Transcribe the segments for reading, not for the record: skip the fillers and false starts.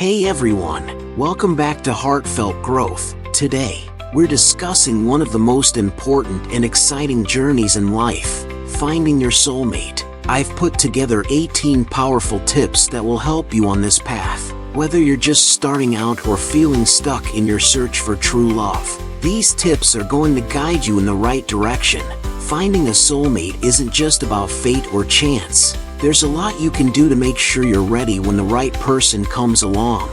Hey everyone, welcome back to Heartfelt Growth. Today, we're discussing one of the most important and exciting journeys in life, finding your soulmate. I've put together 18 powerful tips that will help you on this path, whether you're just starting out or feeling stuck in your search for true love. These tips are going to guide you in the right direction. Finding a soulmate isn't just about fate or chance. There's a lot you can do to make sure you're ready when the right person comes along.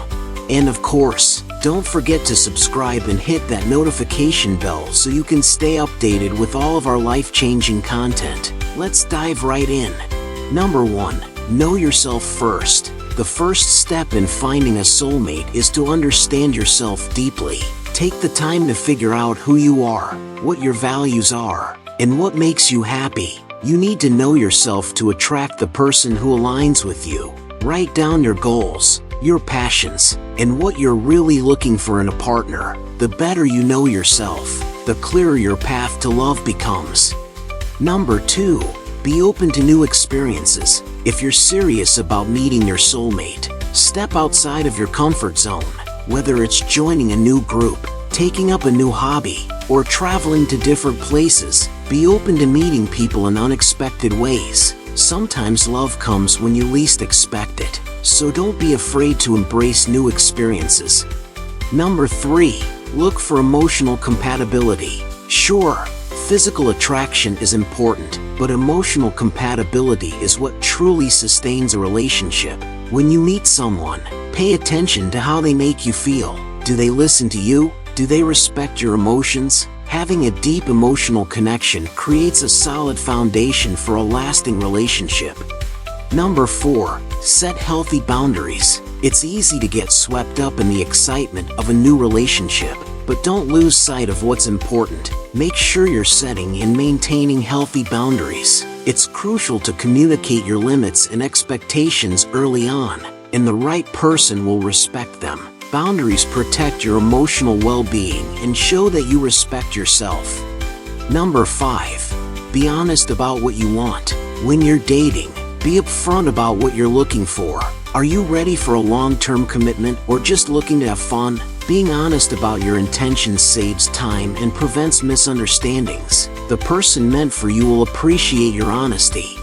And of course, don't forget to subscribe and hit that notification bell so you can stay updated with all of our life-changing content. Let's dive right in. Number 1. Know yourself first. The first step in finding a soulmate is to understand yourself deeply. Take the time to figure out who you are, what your values are, and what makes you happy. You need to know yourself to attract the person who aligns with you. Write down your goals, your passions, and what you're really looking for in a partner. The better you know yourself, the clearer your path to love becomes. Number 2. Be open to new experiences. If you're serious about meeting your soulmate, step outside of your comfort zone. Whether it's joining a new group, taking up a new hobby, or traveling to different places, be open to meeting people in unexpected ways. Sometimes love comes when you least expect it, so don't be afraid to embrace new experiences. Number 3. Look for emotional compatibility. Sure, physical attraction is important, but emotional compatibility is what truly sustains a relationship. When you meet someone, pay attention to how they make you feel. Do they listen to you? Do they respect your emotions? Having a deep emotional connection creates a solid foundation for a lasting relationship. Number 4. Set healthy boundaries. It's easy to get swept up in the excitement of a new relationship, but don't lose sight of what's important. Make sure you're setting and maintaining healthy boundaries. It's crucial to communicate your limits and expectations early on, and the right person will respect them. Boundaries protect your emotional well-being and show that you respect yourself. Number 5. Be honest about what you want. When you're dating, be upfront about what you're looking for. Are you ready for a long-term commitment or just looking to have fun? Being honest about your intentions saves time and prevents misunderstandings. The person meant for you will appreciate your honesty.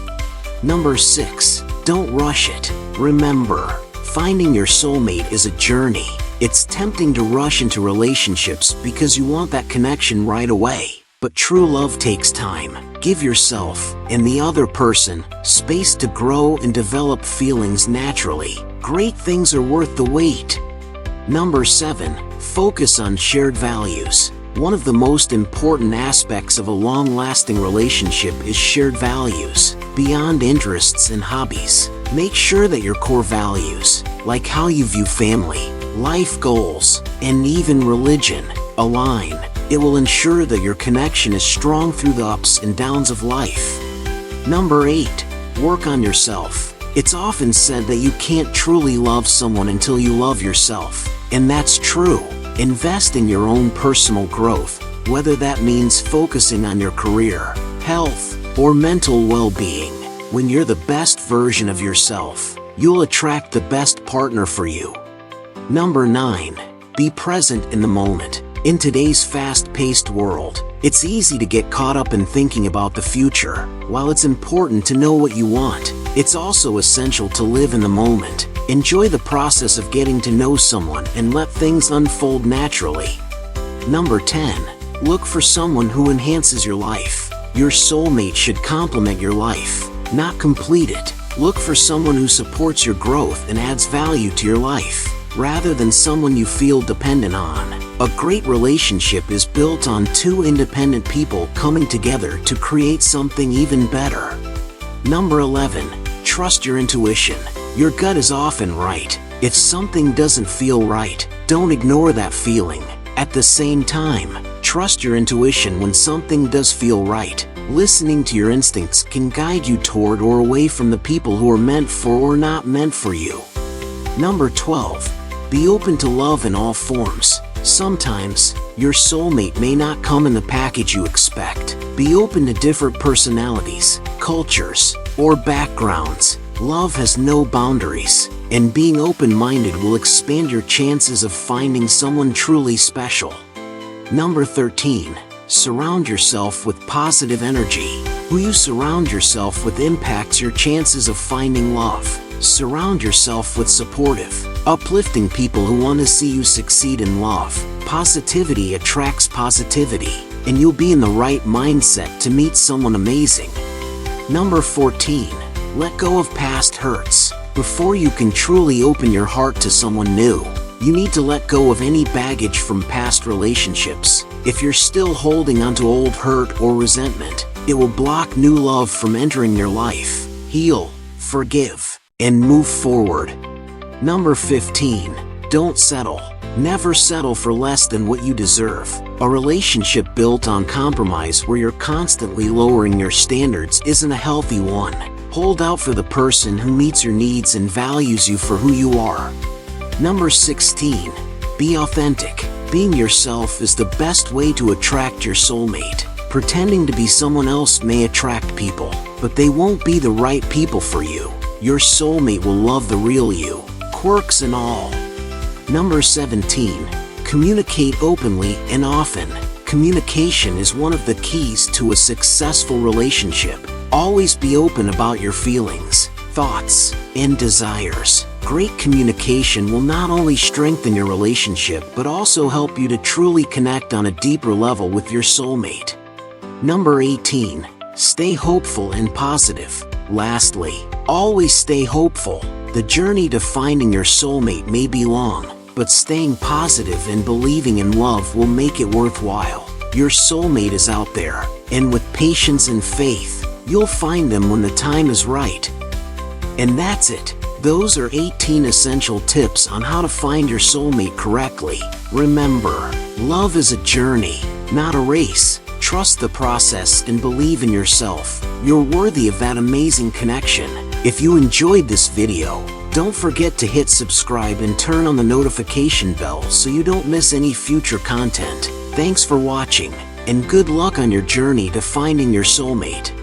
Number 6. Don't rush it. Remember, finding your soulmate is a journey. It's tempting to rush into relationships because you want that connection right away. But true love takes time. Give yourself, and the other person, space to grow and develop feelings naturally. Great things are worth the wait. Number 7. Focus on shared values. One of the most important aspects of a long-lasting relationship is shared values. Beyond interests and hobbies, make sure that your core values, like how you view family, life goals, and even religion, align. It will ensure that your connection is strong through the ups and downs of life. Number 8. Work on yourself. It's often said that you can't truly love someone until you love yourself, and that's true. Invest in your own personal growth, whether that means focusing on your career, health, or mental well-being. When you're the best version of yourself, you'll attract the best partner for you. Number 9. Be present in the moment. In today's fast-paced world, it's easy to get caught up in thinking about the future. While it's important to know what you want, it's also essential to live in the moment. Enjoy the process of getting to know someone and let things unfold naturally. Number 10. Look for someone who enhances your life. Your soulmate should complement your life, not complete it. Look for someone who supports your growth and adds value to your life, rather than someone you feel dependent on. A great relationship is built on two independent people coming together to create something even better. Number 11. Trust your intuition. Your gut is often right. If something doesn't feel right, don't ignore that feeling. At the same time, trust your intuition when something does feel right. Listening to your instincts can guide you toward or away from the people who are meant for or not meant for you. Number 12. Be open to love in all forms. Sometimes, your soulmate may not come in the package you expect. Be open to different personalities, cultures, or backgrounds. Love has no boundaries, and being open-minded will expand your chances of finding someone truly special. Number 13. Surround yourself with positive energy. Who you surround yourself with impacts your chances of finding love. Surround yourself with supportive, uplifting people who want to see you succeed in love. Positivity attracts positivity, and you'll be in the right mindset to meet someone amazing. Number 14. Let go of past hurts. Before you can truly open your heart to someone new, you need to let go of any baggage from past relationships. If you're still holding onto old hurt or resentment, it will block new love from entering your life. Heal, forgive, and move forward. Number 15. Don't settle. Never settle for less than what you deserve. A relationship built on compromise where you're constantly lowering your standards isn't a healthy one. Hold out for the person who meets your needs and values you for who you are. Number 16. Be authentic. Being yourself is the best way to attract your soulmate. Pretending to be someone else may attract people, but they won't be the right people for you. Your soulmate will love the real you, quirks and all. Number 17. Communicate openly and often. Communication is one of the keys to a successful relationship. Always be open about your feelings, thoughts, and desires. Great communication will not only strengthen your relationship but also help you to truly connect on a deeper level with your soulmate. Number 18. Stay hopeful and positive. Lastly, always stay hopeful. The journey to finding your soulmate may be long, but staying positive and believing in love will make it worthwhile. Your soulmate is out there, and with patience and faith, you'll find them when the time is right. And that's it. Those are 18 essential tips on how to find your soulmate correctly. Remember, love is a journey, not a race. Trust the process and believe in yourself. You're worthy of that amazing connection. If you enjoyed this video, don't forget to hit subscribe and turn on the notification bell so you don't miss any future content. Thanks for watching, and good luck on your journey to finding your soulmate.